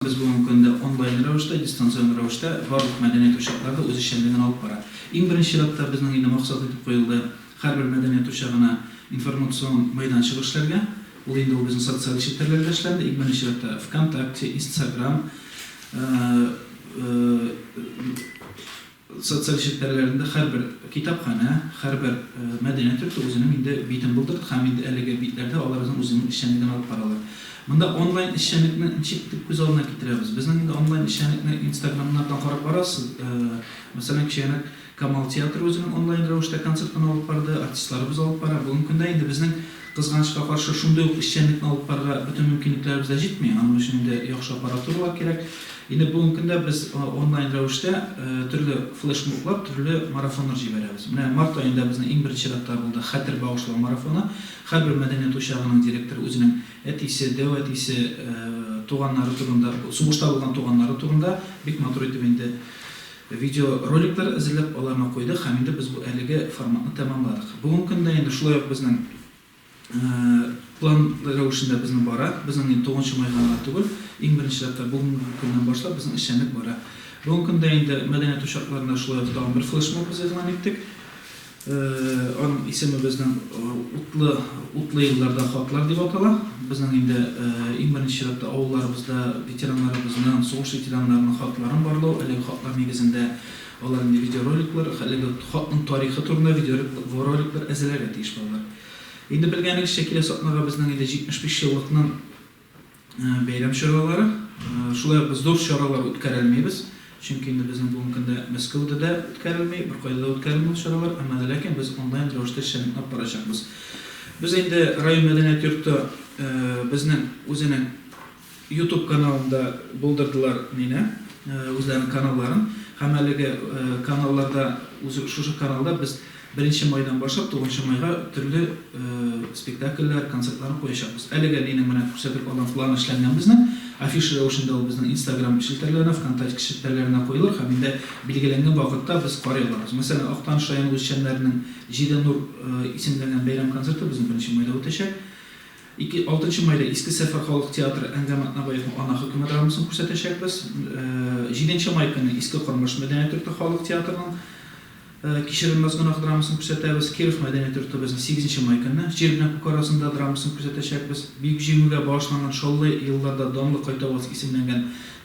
Biz bugungi kunda onlayn ravishda, distansiyon ravishda bарлıq madaniyat uşaqlarida o'z ishlanmagan olib boradi. Eng birinchi shartda bizning endi maqsad etib qo'yildi. Har bir madaniyat uşağına informatsion maydonchik ishlarga, u endi bizning sotsial shetlarga ishlandi. Eng birinchi shartda VKontakte, Instagram, sotsial shetlarında har bir kitobxona, har bir madaniyat yurti o'zining endi bitin bildirdi. Ham endi haliga bitlarda ularning o'zining ishlanmagan olib boradi. Bunda onlayn işçilikni çektik göz alına getiremiz. Bizning endi onlayn işçilikni Instagram'dan qarab barasiz. Masalan, kişining Kamal teatr o'zining onlayn ravishda konsertini olib bordi, artistlarimiz olib boradi. Bugungi kunda endi bizning qizg'anishga qarshi shunday ishchilikni olib borishga butun imkoniyatlarimiz yetmaydi. Ana shunda yaxshi apparaturalar kerak. Endi bugungi kunda biz onlayn ravishda turli flash moblar, turli marafonlar jiberamiz. Mana mart oyida bizning eng birinchi shartlar bo'ldi, xatir bag'ishlash marafoni. Har bir madaniyat uşağının direktori o'zining etisi, devatisi, tuğanları turunda, sug'ushda bo'lgan tuğanları turunda bek motor etib endi video roliklar izlab ularni qo'ydi. Ham endi biz bu haligi formatni tamomladik. Bugungi kunda endi shulay bizning plan ravishida bizning bora, bizning 9-mayga tugul, eng birinchi shartlar bugungi kundan boshlab bizning ishlanib bora. Bugungi kunda endi madaniyat uşaqlarına shulay davom bir flash mob biz e'lon etdik. Onun ismi bizning utlu yıllarda xatlar deb ataladi. Bizning endi eng birinchi shartda avullarimizda veteranlarimizning, so'g'ush veteranlarining xatlari borligi, haligi xatlar negizida ularning video roliklar, haligi xatning tarixi turida video roliklar azalga tegish bo'ladi. Endi bilganingiz kelasi so'tnaga bizning endi 75 yillikning bayram choralari, shular biz zo'r choralar o'tkazolmaymiz. Çünkü endi bizning bugungi kunda Moskvada da o'tkazilmay, bir qo'yda o'tkazilmaydi choralar, ammo lekin biz onlayn ravishda ishlanib olib boramiz. Biz endi rayon madaniyat yurti bizning o'zining YouTube kanalida bildirdilar meni, o'zlarining kanallarini. Hammaligi kanallarda o'sha kanalda biz 1-maydan boshlab 9-mayga turli spektakllar, konsertlarni qo'yishamiz. Haliga meni mana ko'rsatib olgan plan ishlangan bizning afisha ravishida bizning Instagram shilterlarına, VKontakte shilterlarına qo'yiladi. Ham endi belgilangan vaqtda biz qaray olamiz. Masalan, Oqtanish rayoni o'zchanlarining Jidanur ismlangan bayram konserti bizning 1-mayda o'tashak. 6-mayda Eski Safar xalq teatri Angamat Nabayevning ona hukumat dramasini ko'rsatashak biz. 7-may kuni Eski Qorbosh madaniyat yurti xalq teatrining Kişirilmez günah dramasını ko'rsatamiz. Kiyev madaniyat yurti bizning 8-may kuni Jerbinak Buqarasida dramasini ko'rsatashak biz. Buyuk jiyinga bag'ishlangan Sholli yillarda Domli Qaytavoz ismlangan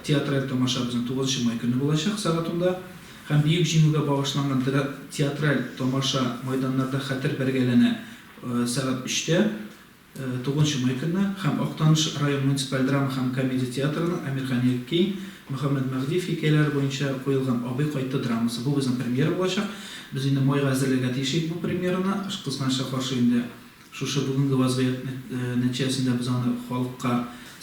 teatral tomosha bizning 9-may kuni bo'lajak soatunda. Ham buyuk jiyinga bag'ishlangan teatral tomosha maydonlarda xatir belgilana soat 3da 9-may kuni ham Oqtanish rayon munisipal drama ham komediya teatrining Amirxon Yakki Muhammad Magdiyev hikoyalari bo'yicha qo'yilgan Obi qayta dramasi bu bizning premyera bo'lacak. Biz endi mayga hozirlagan teshik bu premyerani qizg'anishga qarshi endi shu bugungi vaziyat natijasida biz uni xalqqa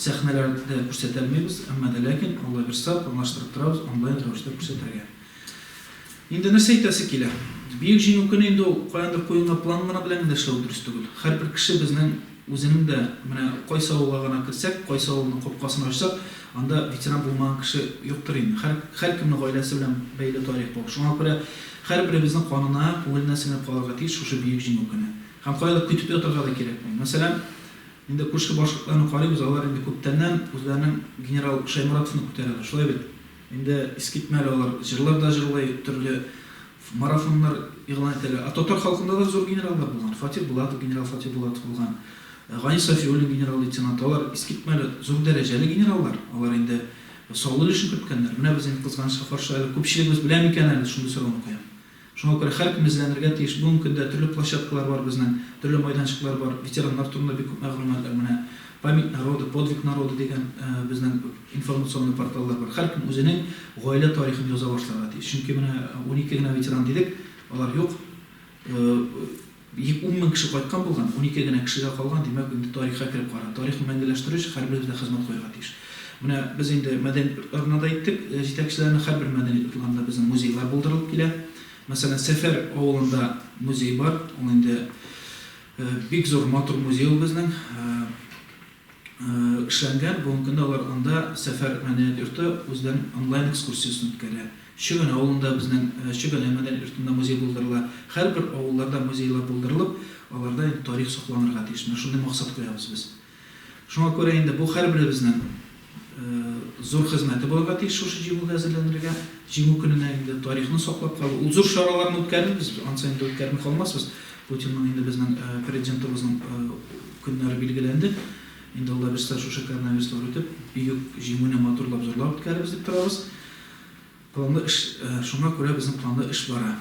sahnalarda ko'rsatolmaymiz, ammo lekin Alloh bersa planlashtirib turamiz, onlayn ravishda ko'rsatilgan. Endi narsa aytasi keladi. Buyuk jiyun kuni endi qo'yilgan qo'yilgan plan bilan ishlash durust tugul. Har bir kishi bizning o'zining de mana qo'y savog'ini kirsak, qo'y savog'ini qopqasini ochsak, anda veteran bo'lmagan kishi yo'qdir endi. Har kimning oilasi bilan bayli tarix bor. Shunga ko'ra har birimizning qonuna, o'lna sinib qolgan tish shu buyuk jiyun kuni. Ham qo'yilib kutib o'tirgani kerak. Masalan, endi qo'shchi boshliqlarni qaraymiz, ular endi ko'pdan o'zlarining general Shaymuratovni ko'taradi. Shulay bit. Endi iskitmalar, jirlarda jirlay turli marafonlar e'lon etiladi. Atotar xalqында da zo'r generallar bo'lgan. Fatih Bulatov, general Fatih Bulatov bo'lgan. G'ani Safiyo'li general-leytenant, ular iskitmali zo'r darajali generallar. Ular endi sog'liq uchun ketganlar. Mana biz endi qizg'anishga qarshi ko'pchiligimiz bilan ekanini shuni so'rab qo'yam. Shunga ko'ra har kim izlanirga tegish bugungi kunda turli plashatkalar bor bizning, turli maydonchiqlar bor. Veteranlar turida ko'p ma'lumotlar mana Pamyat народа, Podvig народа degan bizning informatsion portallar bor. Har kim o'zining oila tarixini yoza boshladi. Chunki mana 12 gina veteran dedik, ular yo'q. 10 ming kishi qaytgan bo'lgan, 12 gina kishiga qolgan, demak endi tarixga kirib qaradi. Tarixni mangulashtirish har birimizga xizmat qo'ygan deyish. Buni biz endi madaniyat o'rnida aytdik, yetakchilarning har bir madaniyat o'rnida bizning muzeylar bo'ldirilib keladi. Masalan, Safar ovulida muzey bor. U endi bek zo'r motor muzey bizning ishlangan. Bugungi kunda ular unda Safar madaniyat yurti o'zlarining onlayn ekskursiyasini o'tkazadi. Shugana ovulda bizning Shugana madaniyat yurtida muzey bo'ldiriladi. Har bir ovullarda muzeylar bo'ldirilib, ularda tarix saqlanirga tegishli. Shunday maqsad qo'yamiz biz. Shunga ko'ra endi bu har birimizning zor hizmeti bolga tiyiş şu jimuga äzirlenirge. Jimu gününe tarihini saklap kalıp, ul zor şaralarını ötkärmiz biz, ansaýyn da ötkärmek bolmasbys. Putin'in indi bizning prezidentimizning günleri bilgilendi. Indi Allah biz şu koronaviruslar ötüp, büyük jimune motorlap zorlap ötkäribiz dip turabys. Planda iş, şuna göre bizim planda iş bara.